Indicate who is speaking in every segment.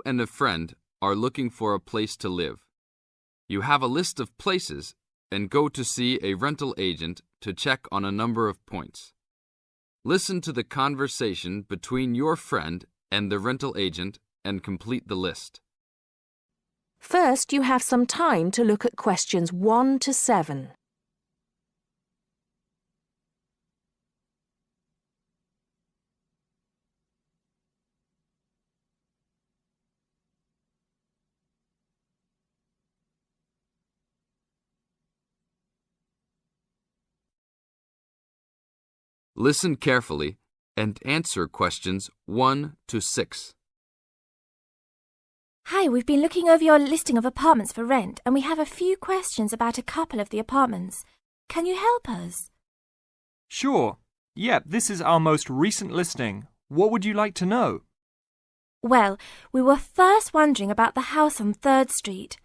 Speaker 1: You and a friend are looking for a place to live. You have a list of places and go to see a rental agent to check on a number of points. Listen to the conversation between your friend and the rental agent and complete the list.
Speaker 2: First, you have some time to look at questions 1 to 7.
Speaker 1: Listen carefully and answer questions 1 to 6.
Speaker 3: Hi, we've been looking over your listing of apartments for rent and we have a few questions about a couple of the apartments. Can you help us?
Speaker 4: Sure. Yep, this is our most recent listing. What would you like to know?
Speaker 3: Well, we were first wondering about the house on 3rd Street.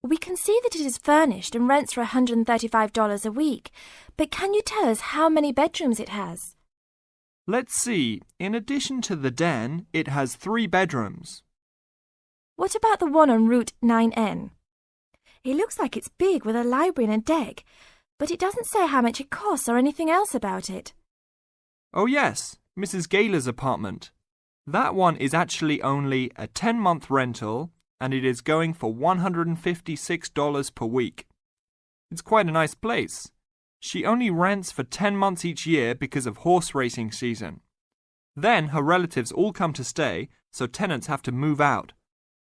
Speaker 3: We can see that it is furnished and rents for $135 a week, but can you tell us how many bedrooms it has?
Speaker 4: Let's see. In addition to the den, it has 3 bedrooms.
Speaker 3: What about the one on Route 9N? It looks like it's big with a library and a deck, but it doesn't say how much it costs or anything else about it.
Speaker 4: Oh yes, Mrs. Gaylor's apartment. That one is actually only a 10-month rental and it is going for $156 per week. It's quite a nice place. She only rents for 10 months each year because of horse racing season. Then her relatives all come to stay, so tenants have to move out.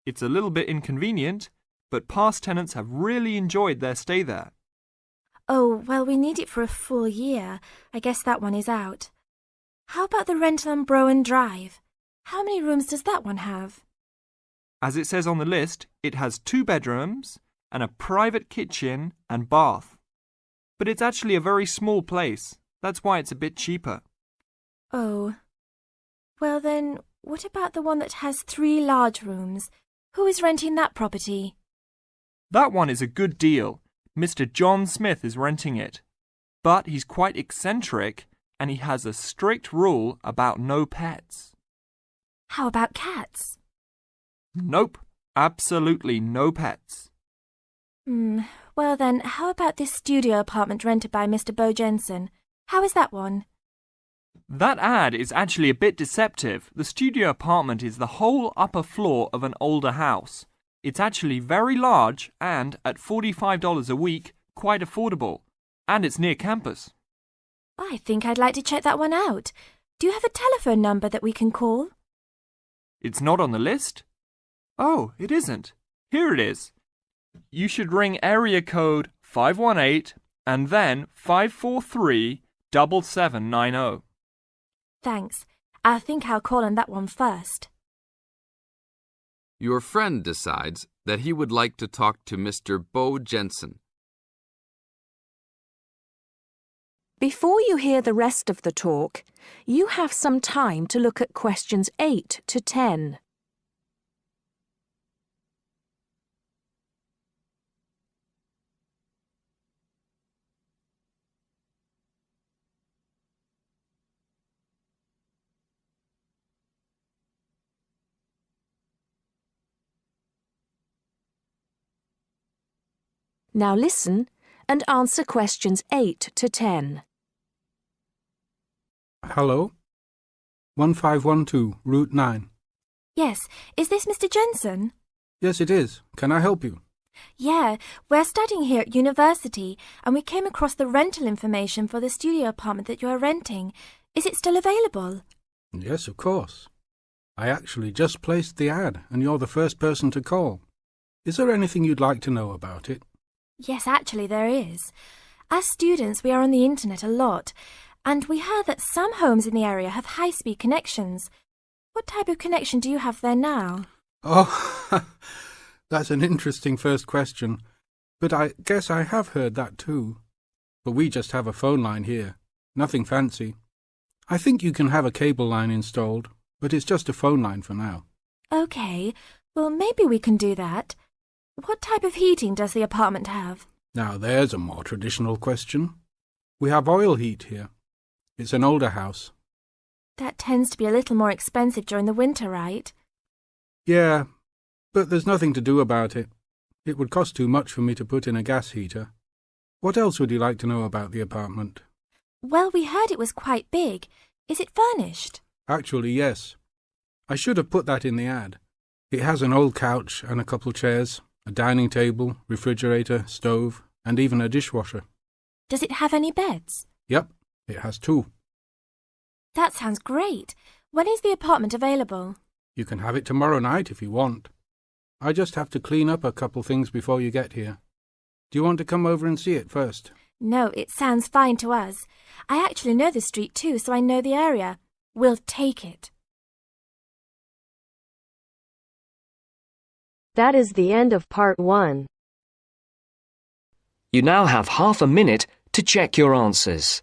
Speaker 4: It's a little bit inconvenient, but past tenants have really enjoyed their stay there.
Speaker 3: Oh, well, we need it for a full year. I guess that one is out. How about the rental on Browen Drive? How many rooms does that one have?
Speaker 4: As it says on the list, it has 2 bedrooms and a private kitchen and bath. But it's actually a very small place. That's why it's a bit cheaper.
Speaker 3: Oh. Well then, what about the one that has 3 large rooms? Who is renting that property?
Speaker 4: That one is a good deal. Mr. John Smith is renting it. But he's quite eccentric and he has a strict rule about no pets.
Speaker 3: How about cats?
Speaker 4: Nope, absolutely no pets.
Speaker 3: Well then, how about this studio apartment rented by Mr. Bo Jensen? How is that one?
Speaker 4: That ad is actually a bit deceptive. The studio apartment is the whole upper floor of an older house. It's actually very large and, at $45 a week, quite affordable. And it's near campus.
Speaker 3: I think I'd like to check that one out. Do you have a telephone number that we can call?
Speaker 4: It's not on the list? Oh, it isn't. Here it is. You should ring area code 518 and then 543-7790.
Speaker 3: Thanks. I think I'll call on that one first.
Speaker 1: Your friend decides that he would like to talk to Mr. Bo Jensen.
Speaker 2: Before you hear the rest of the talk, you have some time to look at questions 8 to 10. Now listen and answer questions 8 to 10.
Speaker 5: Hello? 1512, Route 9.
Speaker 3: Yes, is this Mr. Jensen?
Speaker 5: Yes, it is. Can I help you?
Speaker 3: Yeah, we're studying here at university and we came across the rental information for the studio apartment that you are renting. Is it still available?
Speaker 5: Yes, of course. I actually just placed the ad and you're the first person to call. Is there anything you'd like to know about it?
Speaker 3: Yes, actually there is. As students, we are on the internet a lot, and we heard that some homes in the area have high-speed connections. What type of connection do you have there now?
Speaker 5: Oh, that's an interesting first question. But I guess I have heard that too. But we just have a phone line here. Nothing fancy. I think you can have a cable line installed, but it's just a phone line for now.
Speaker 3: Okay, well maybe we can do that. What type of heating does the apartment have?
Speaker 5: Now there's a more traditional question. We have oil heat here. It's an older house.
Speaker 3: That tends to be a little more expensive during the winter, right?
Speaker 5: Yeah, but there's nothing to do about it. It would cost too much for me to put in a gas heater. What else would you like to know about the apartment?
Speaker 3: Well, we heard it was quite big. Is it furnished?
Speaker 5: Actually, yes. I should have put that in the ad. It has an old couch and a couple chairs, a dining table, refrigerator, stove, and even a dishwasher.
Speaker 3: Does it have any beds?
Speaker 5: Yep, it has 2.
Speaker 3: That sounds great. When is the apartment available?
Speaker 5: You can have it tomorrow night if you want. I just have to clean up a couple things before you get here. Do you want to come over and see it first?
Speaker 3: No, it sounds fine to us. I actually know the street too, so I know the area. We'll take it.
Speaker 6: That is the end of part 1.
Speaker 7: You now have half a minute to check your answers.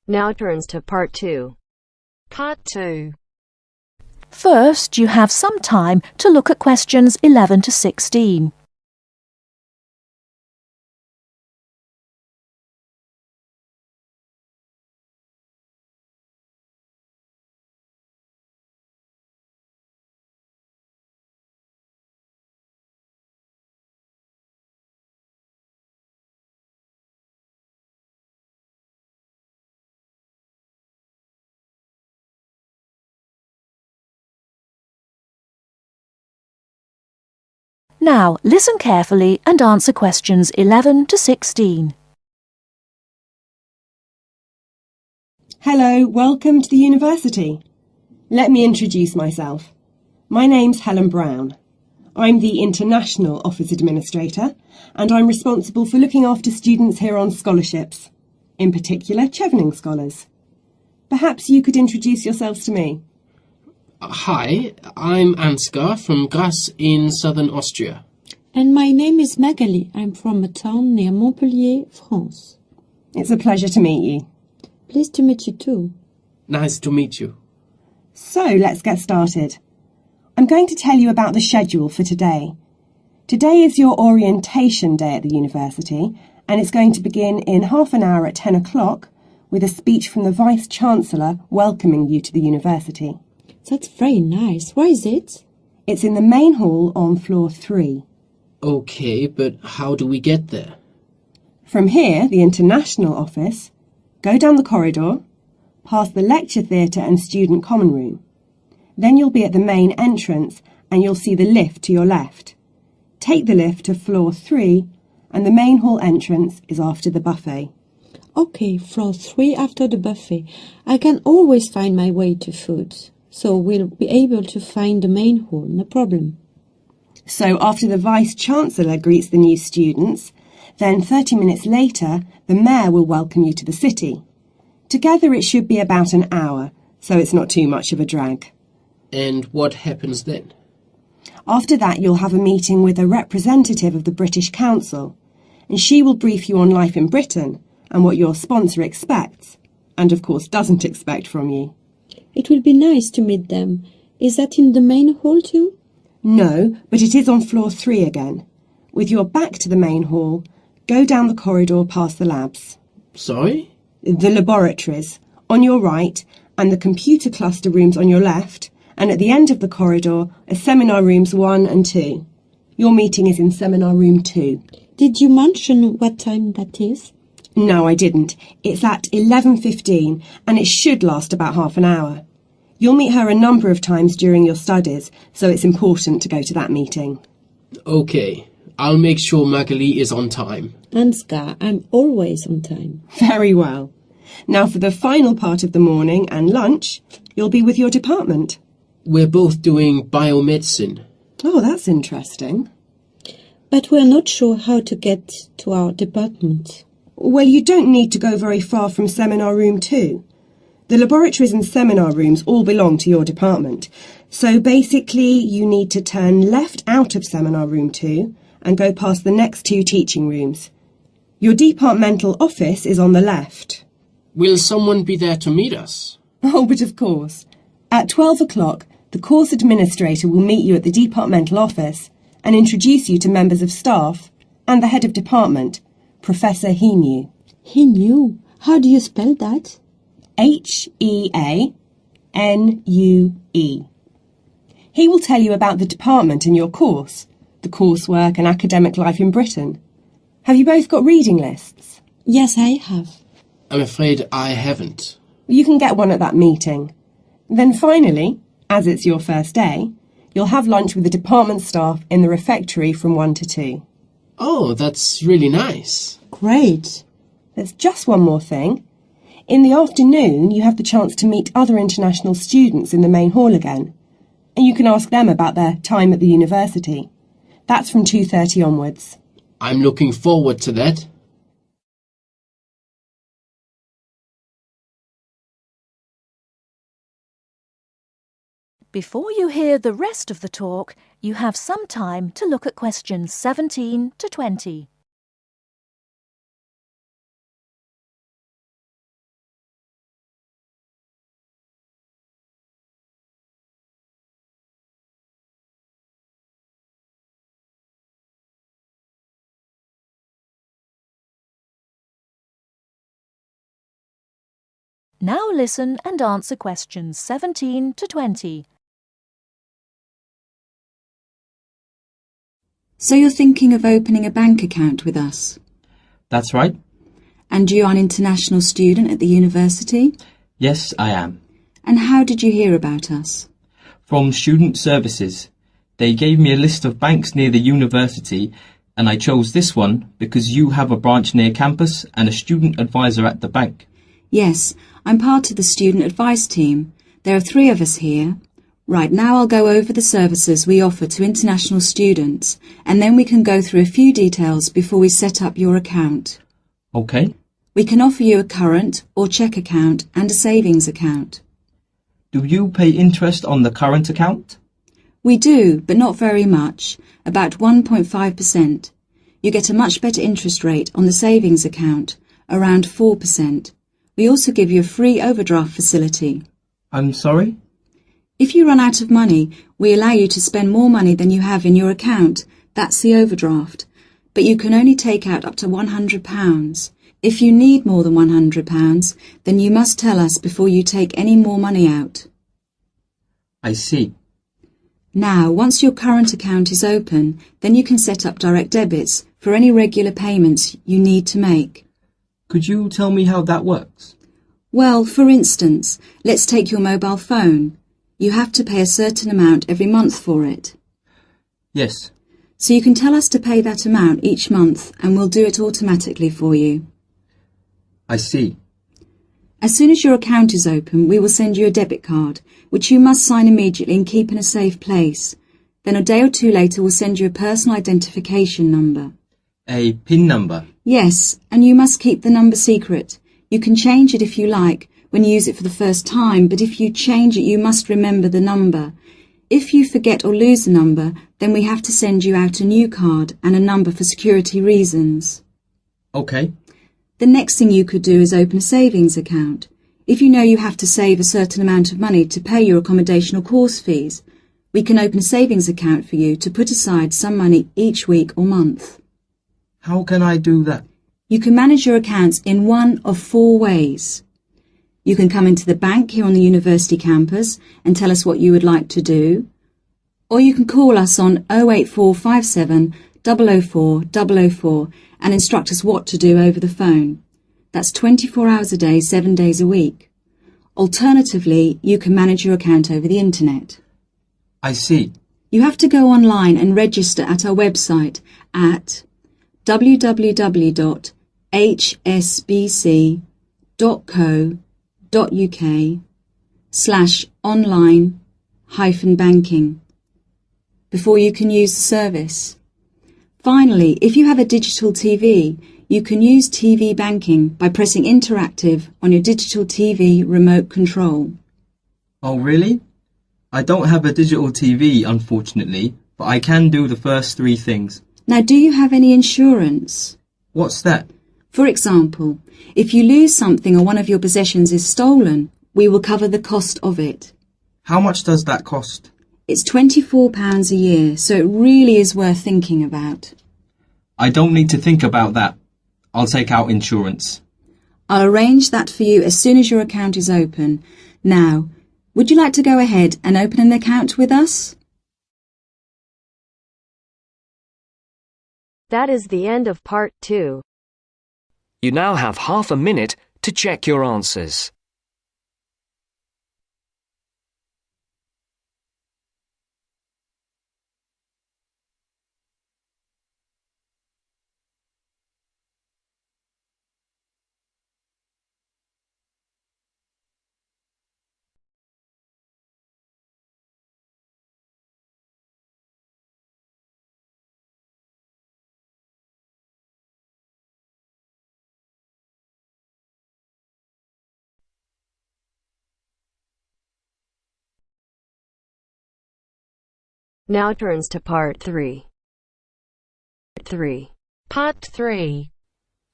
Speaker 6: Now turns to part 2. Part 2.
Speaker 2: First, you have some time to look at questions 11 to 16. Now, listen carefully and answer questions 11 to 16.
Speaker 8: Hello, welcome to the university. Let me introduce myself. My name's Helen Brown. I'm the International Office Administrator and I'm responsible for looking after students here on scholarships, in particular Chevening scholars. Perhaps you could introduce yourselves to me.
Speaker 9: Hi, I'm Ansgar from Grasse in southern Austria.
Speaker 10: And my name is Magali. I'm from a town near Montpellier, France.
Speaker 8: It's a pleasure to meet you.
Speaker 10: Pleased to meet you too.
Speaker 9: Nice to meet you.
Speaker 8: So, let's get started. I'm going to tell you about the schedule for today. Today is your orientation day at the university, and it's going to begin in half an hour at 10 o'clock with a speech from the Vice-Chancellor welcoming you to the university.
Speaker 10: That's very nice. Where is it?
Speaker 8: It's in the main hall on floor 3.
Speaker 9: Okay, but how do we get there?
Speaker 8: From here, the International Office, go down the corridor, past the lecture theatre and student common room. Then you'll be at the main entrance and you'll see the lift to your left. Take the lift to floor 3 and the main hall entrance is after the buffet.
Speaker 10: Okay, floor 3 after the buffet. I can always find my way to food. So we'll be able to find the main hall, no problem.
Speaker 8: So after the Vice-Chancellor greets the new students, then 30 minutes later, the Mayor will welcome you to the city. Together it should be about an hour, so it's not too much of a drag.
Speaker 9: And what happens then?
Speaker 8: After that, you'll have a meeting with a representative of the British Council, and she will brief you on life in Britain and what your sponsor expects, and of course doesn't expect from you.
Speaker 10: It will be nice to meet them. Is that in the main hall too?
Speaker 8: No, but it is on floor 3 again. With your back to the main hall, go down the corridor past the labs.
Speaker 9: Sorry?
Speaker 8: The laboratories, on your right, and the computer cluster rooms on your left, and at the end of the corridor are seminar rooms 1 and 2. Your meeting is in seminar room 2.
Speaker 10: Did you mention what time that is?
Speaker 8: No, I didn't. It's at 11:15 and it should last about half an hour. You'll meet her a number of times during your studies, so it's important to go to that meeting.
Speaker 9: Okay, I'll make sure Magali is on time.
Speaker 10: Ansgar, I'm always on time.
Speaker 8: Very well. Now for the final part of the morning and lunch, you'll be with your department.
Speaker 9: We're both doing biomedicine.
Speaker 8: Oh, that's interesting.
Speaker 10: But we're not sure how to get to our department.
Speaker 8: Well, you don't need to go very far from seminar room 2. The laboratories and seminar rooms all belong to your department. So basically you need to turn left out of seminar room 2 and go past the next 2 teaching rooms. Your departmental office is on the left.
Speaker 9: Will someone be there to meet us?
Speaker 8: Oh, but of course. At 12 o'clock, the course administrator will meet you at the departmental office and introduce you to members of staff and the head of department, Professor Heanue.
Speaker 10: Heanue? How do you spell that?
Speaker 8: Heanue. He will tell you about the department and your course, the coursework and academic life in Britain. Have you both got reading lists?
Speaker 10: Yes, I have.
Speaker 9: I'm afraid I haven't.
Speaker 8: You can get one at that meeting. Then finally, as it's your first day, you'll have lunch with the department staff in the refectory from 1 to 2.
Speaker 9: Oh, that's really nice.
Speaker 10: Great.
Speaker 8: There's just one more thing. In the afternoon, you have the chance to meet other international students in the main hall again. And you can ask them about their time at the university. That's from 2:30 onwards.
Speaker 9: I'm looking forward to that.
Speaker 2: Before you hear the rest of the talk, you have some time to look at questions 17 to 20. Now listen and answer questions 17 to 20.
Speaker 11: So you're thinking of opening a bank account with us?
Speaker 12: That's right.
Speaker 11: And you are an international student at the university?
Speaker 12: Yes, I am.
Speaker 11: And how did you hear about us?
Speaker 12: From Student Services. They gave me a list of banks near the university, and I chose this one because you have a branch near campus and a student advisor at the bank.
Speaker 11: Yes, I'm part of the student advice team. There are 3 of us here. Right, now I'll go over the services we offer to international students, and then we can go through a few details before we set up your account.
Speaker 12: Okay.
Speaker 11: We can offer you a current or cheque account and a savings account.
Speaker 12: Do you pay interest on the current account?
Speaker 11: We do, but not very much, about 1.5%. You get a much better interest rate on the savings account, around 4%. We also give you a free overdraft facility.
Speaker 12: I'm sorry?
Speaker 11: If you run out of money, we allow you to spend more money than you have in your account. That's the overdraft. But you can only take out up to £100. If you need more than £100, then you must tell us before you take any more money out.
Speaker 12: I see.
Speaker 11: Now, once your current account is open, then you can set up direct debits for any regular payments you need to make.
Speaker 12: Could you tell me how that works?
Speaker 11: Well, for instance, let's take your mobile phone. You have to pay a certain amount every month for it.
Speaker 12: Yes.
Speaker 11: So you can tell us to pay that amount each month and we'll do it automatically for you.
Speaker 12: I see.
Speaker 11: As soon as your account is open, we will send you a debit card, which you must sign immediately and keep in a safe place. Then a day or 2 later we'll send you a personal identification number.
Speaker 12: A PIN number?
Speaker 11: Yes, and you must keep the number secret. You can change it if you like when you use it for the first time, but if you change it you must remember the number. If you forget or lose the number, then we have to send you out a new card and a number for security reasons.
Speaker 12: Okay.
Speaker 11: The next thing you could do is open a savings account. If you know you have to save a certain amount of money to pay your accommodation or course fees, we can open a savings account for you to put aside some money each week or month.
Speaker 12: How can I do that?
Speaker 11: You can manage your accounts in one of 4 ways. You can come into the bank here on the university campus and tell us what you would like to do, or you can call us on 08457 004 004 and instruct us what to do over the phone. That's 24 hours a day, 7 days a week. Alternatively, you can manage your account over the internet.
Speaker 12: I see.
Speaker 11: You have to go online and register at our website at www.hsbc.co.uk/online-banking before you can use the service. Finally, if you have a digital TV, You can use TV banking by pressing Interactive on your digital TV remote control.
Speaker 12: Oh, really? I don't have a digital TV, unfortunately, but I can do the first three things.
Speaker 11: Now, do you have any insurance?
Speaker 12: What's that?
Speaker 11: For example, if you lose something or one of your possessions is stolen, we will cover the cost of it.
Speaker 12: How much does that cost?
Speaker 11: It's £24 a year, so it really is worth thinking about.
Speaker 12: I don't need to think about that. I'll take out insurance.
Speaker 11: I'll arrange that for you as soon as your account is open. Now, would you like to go ahead and open an account with us?
Speaker 6: That is the end of part 2.
Speaker 7: You now have half a minute to check your answers.
Speaker 6: Now turns to part 3. Part 3.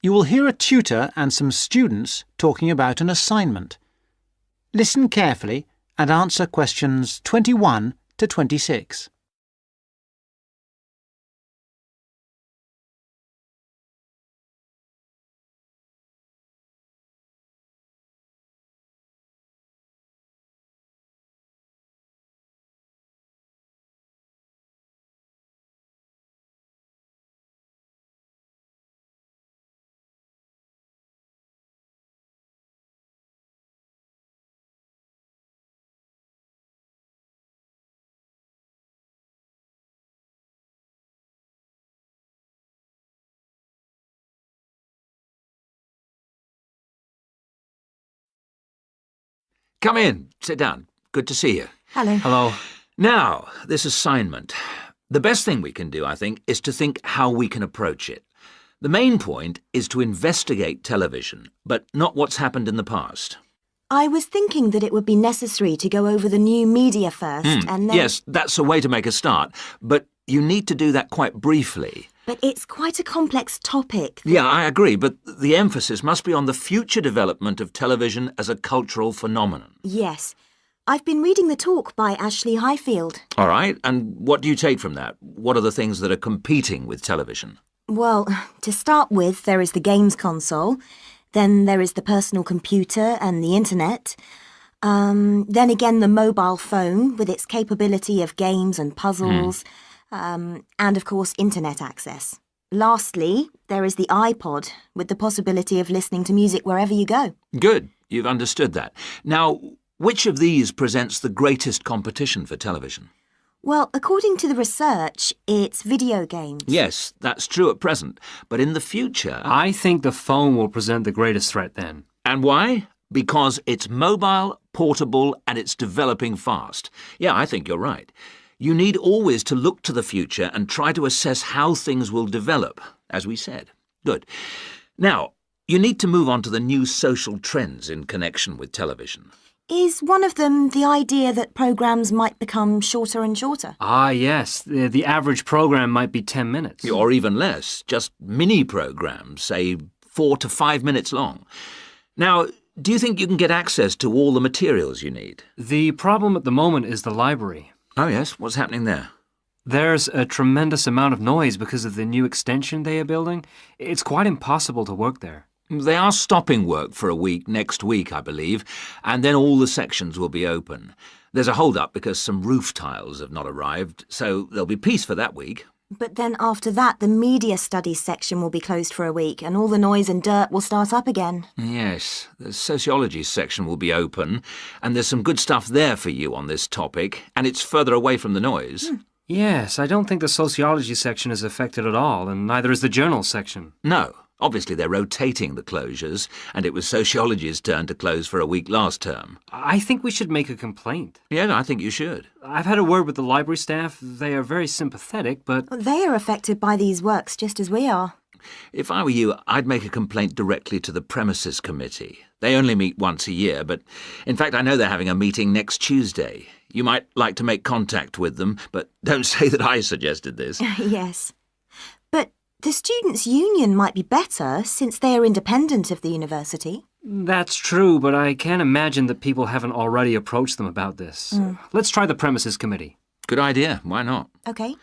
Speaker 13: You will hear a tutor and some students talking about an assignment. Listen carefully and answer questions 21 to 26.
Speaker 14: Come in. Sit down. Good to see you.
Speaker 2: Hello.
Speaker 14: Hello. Now, this assignment. The best thing we can do, I think, is to think how we can approach it. The main point is to investigate television, but not what's happened in the past.
Speaker 15: I was thinking that it would be necessary to go over the new media first and then...
Speaker 14: Yes, that's a way to make a start, but you need to do that quite briefly.
Speaker 15: But it's quite a complex topic.
Speaker 14: Yeah, I agree, but the emphasis must be on the future development of television as a cultural phenomenon.
Speaker 15: Yes. I've been reading the talk by Ashley Highfield.
Speaker 14: All right, and what do you take from that? What are the things that are competing with television?
Speaker 15: Well, to start with, there is the games console. Then there is the personal computer and the internet. Then again, the mobile phone with its capability of games and puzzles. And, of course, internet access. Lastly, there is the iPod, with the possibility of listening to music wherever you go.
Speaker 14: Good. You've understood that. Now, which of these presents the greatest competition for television?
Speaker 15: Well, according to the research, it's video games.
Speaker 14: Yes, that's true at present. But in the future...
Speaker 16: I think the phone will present the greatest threat then.
Speaker 14: And why? Because it's mobile, portable, and it's developing fast. Yeah, I think you're right. You need always to look to the future and try to assess how things will develop, as we said. Good. Now, you need to move on to the new social trends in connection with television.
Speaker 15: Is one of them the idea that programmes might become shorter and shorter?
Speaker 16: Ah, yes. The average programme might be 10 minutes.
Speaker 14: Or even less. Just mini-programmes, say 4 to 5 minutes long. Now, do you think you can get access to all the materials you need?
Speaker 16: The problem at the moment is the library.
Speaker 14: Oh, yes? What's happening there?
Speaker 16: There's a tremendous amount of noise because of the new extension they are building. It's quite impossible to work there.
Speaker 14: They are stopping work for a week next week, I believe, and then all the sections will be open. There's a hold-up because some roof tiles have not arrived, so there'll be peace for that week.
Speaker 15: But then after that, the media studies section will be closed for a week, and all the noise and dirt will start up again.
Speaker 14: Yes, the sociology section will be open, and there's some good stuff there for you on this topic, and it's further away from the noise.
Speaker 16: Yes, I don't think the sociology section is affected at all, and neither is the journal section.
Speaker 14: No. Obviously, they're rotating the closures, and it was sociology's turn to close for a week last term.
Speaker 16: I think we should make a complaint.
Speaker 14: Yeah, I think you should.
Speaker 16: I've had a word with the library staff. They are very sympathetic, but...
Speaker 15: They are affected by these works just as we are.
Speaker 14: If I were you, I'd make a complaint directly to the premises committee. They only meet once a year, but in fact I know they're having a meeting next Tuesday. You might like to make contact with them, but don't say that I suggested this.
Speaker 15: Yes. But the Students' Union might be better since they are independent of the university.
Speaker 16: That's true, but I can't imagine that people haven't already approached them about this. Let's try the premises committee.
Speaker 14: Good idea. Why not?
Speaker 15: OK.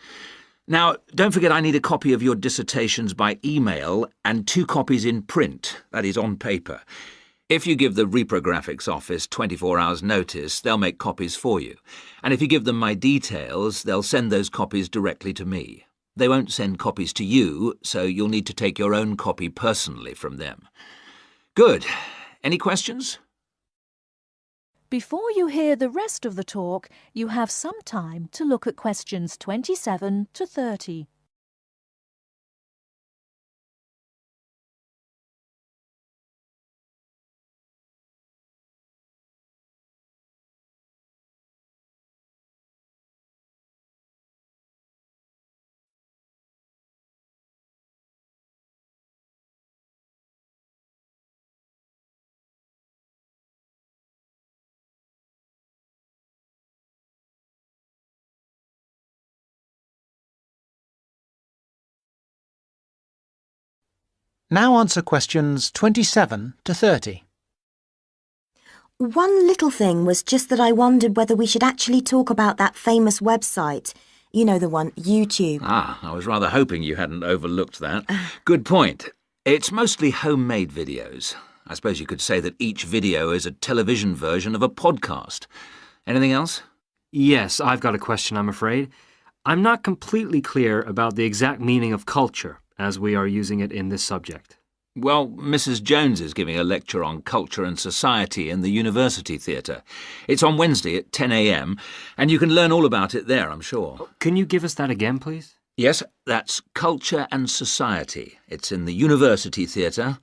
Speaker 14: Now, don't forget I need a copy of your dissertations by email and 2 copies in print, that is, on paper. If you give the reprographics office 24 hours' notice, they'll make copies for you. And if you give them my details, they'll send those copies directly to me. They won't send copies to you, so you'll need to take your own copy personally from them. Good. Any questions?
Speaker 2: Before you hear the rest of the talk, you have some time to look at questions 27 to 30.
Speaker 13: Now answer questions 27 to 30.
Speaker 15: One little thing was just that I wondered whether we should actually talk about that famous website. You know the one, YouTube.
Speaker 14: Ah, I was rather hoping you hadn't overlooked that. Good point. It's mostly homemade videos. I suppose you could say that each video is a television version of a podcast. Anything else?
Speaker 16: Yes, I've got a question, I'm afraid. I'm not completely clear about the exact meaning of culture, as we are using it in this subject.
Speaker 14: Well, Mrs. Jones is giving a lecture on culture and society in the University Theatre. It's on Wednesday at 10 a.m, and you can learn all about it there, I'm sure.
Speaker 16: Can you give us that again, please?
Speaker 14: Yes, that's Culture and Society. It's in the University Theatre.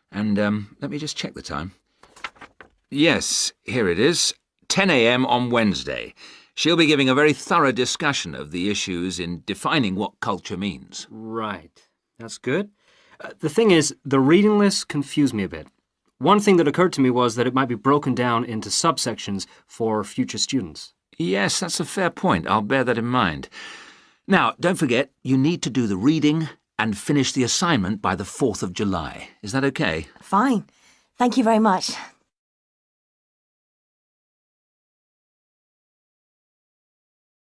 Speaker 14: And let me just check the time. Yes, here it is. 10 a.m. on Wednesday. She'll be giving a very thorough discussion of the issues in defining what culture means.
Speaker 16: Right. That's good. The thing is, the reading list confused me a bit. One thing that occurred to me was that it might be broken down into subsections for future students.
Speaker 14: Yes, that's a fair point. I'll bear that in mind. Now, don't forget, you need to do the reading and finish the assignment by the 4th of July. Is that okay?
Speaker 15: Fine. Thank you very much.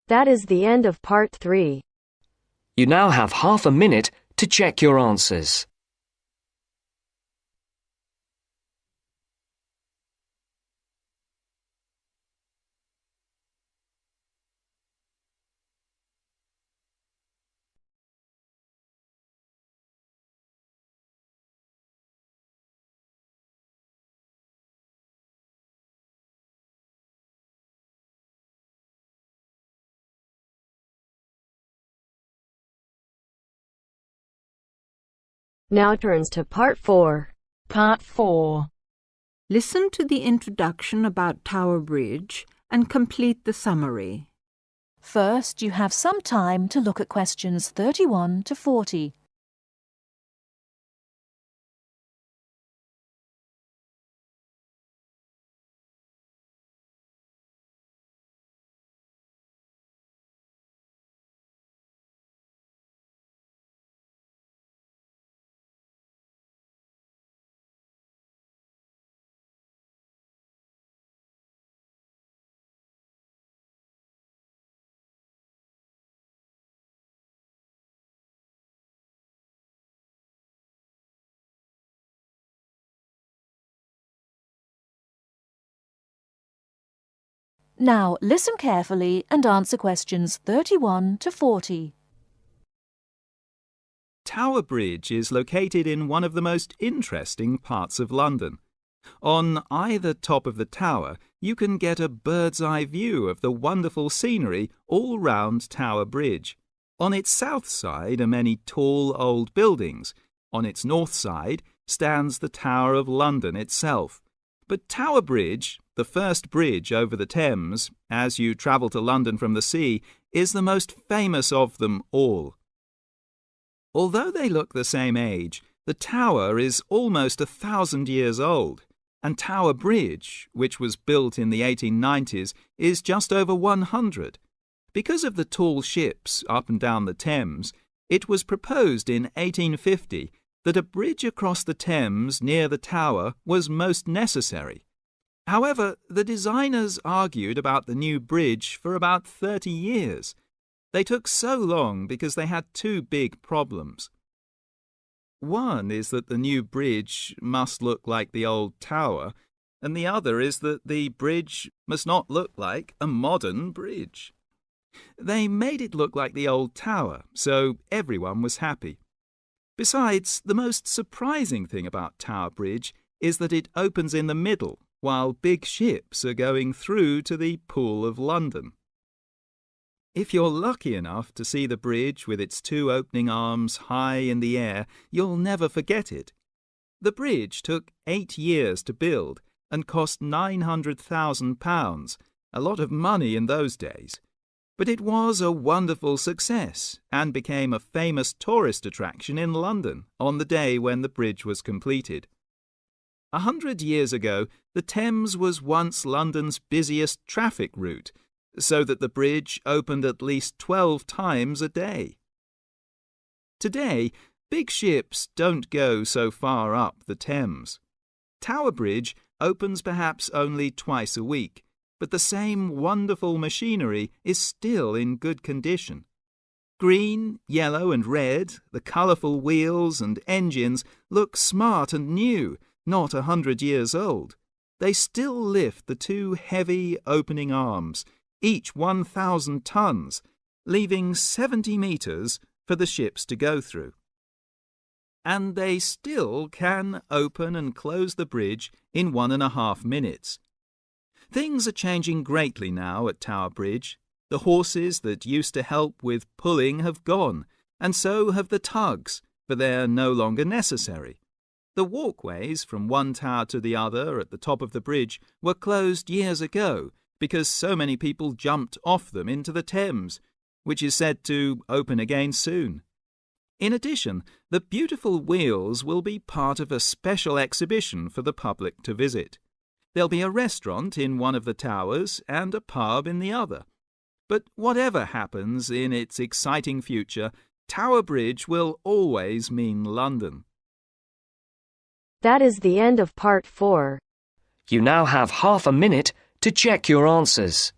Speaker 6: That is the end of part 3.
Speaker 7: You now have half a minute to check your answers.
Speaker 6: Now turns to part 4.
Speaker 10: Part 4. Listen to the introduction about Tower Bridge and complete the summary.
Speaker 2: First, you have some time to look at questions 31 to 40. Now, listen carefully and answer questions 31 to 40.
Speaker 17: Tower Bridge is located in one of the most interesting parts of London. On either top of the tower, you can get a bird's-eye view of the wonderful scenery all round Tower Bridge. On its south side are many tall old buildings. On its north side stands the Tower of London itself. But Tower Bridge, the first bridge over the Thames, as you travel to London from the sea, is the most famous of them all. Although they look the same age, the tower is almost 1,000 years old, and Tower Bridge, which was built in the 1890s, is just over 100. Because of the tall ships up and down the Thames, it was proposed in 1850 that a bridge across the Thames near the tower was most necessary. However, the designers argued about the new bridge for about 30 years. They took so long because they had two big problems. One is that the new bridge must look like the old tower, and the other is that the bridge must not look like a modern bridge. They made it look like the old tower, so everyone was happy. Besides, the most surprising thing about Tower Bridge is that it opens in the middle, while big ships are going through to the Pool of London. If you're lucky enough to see the bridge with its two opening arms high in the air, you'll never forget it. The bridge took 8 years to build and cost £900,000, a lot of money in those days. But it was a wonderful success and became a famous tourist attraction in London on the day when the bridge was completed. 100 years ago, the Thames was once London's busiest traffic route, so that the bridge opened at least 12 times a day. Today, big ships don't go so far up the Thames. Tower Bridge opens perhaps only twice a week, but the same wonderful machinery is still in good condition. Green, yellow and red, the colourful wheels and engines look smart and new, not 100 years old. They still lift the two heavy opening arms, each 1,000 tons, leaving 70 metres for the ships to go through. And they still can open and close the bridge in 1.5 minutes. Things are changing greatly now at Tower Bridge. The horses that used to help with pulling have gone, and so have the tugs, for they're no longer necessary. The walkways from one tower to the other at the top of the bridge were closed years ago because so many people jumped off them into the Thames, which is said to open again soon. In addition, the beautiful wheels will be part of a special exhibition for the public to visit. There'll be a restaurant in one of the towers and a pub in the other. But whatever happens in its exciting future, Tower Bridge will always mean London.
Speaker 6: That is the end of part 4.
Speaker 7: You now have half a minute to check your answers.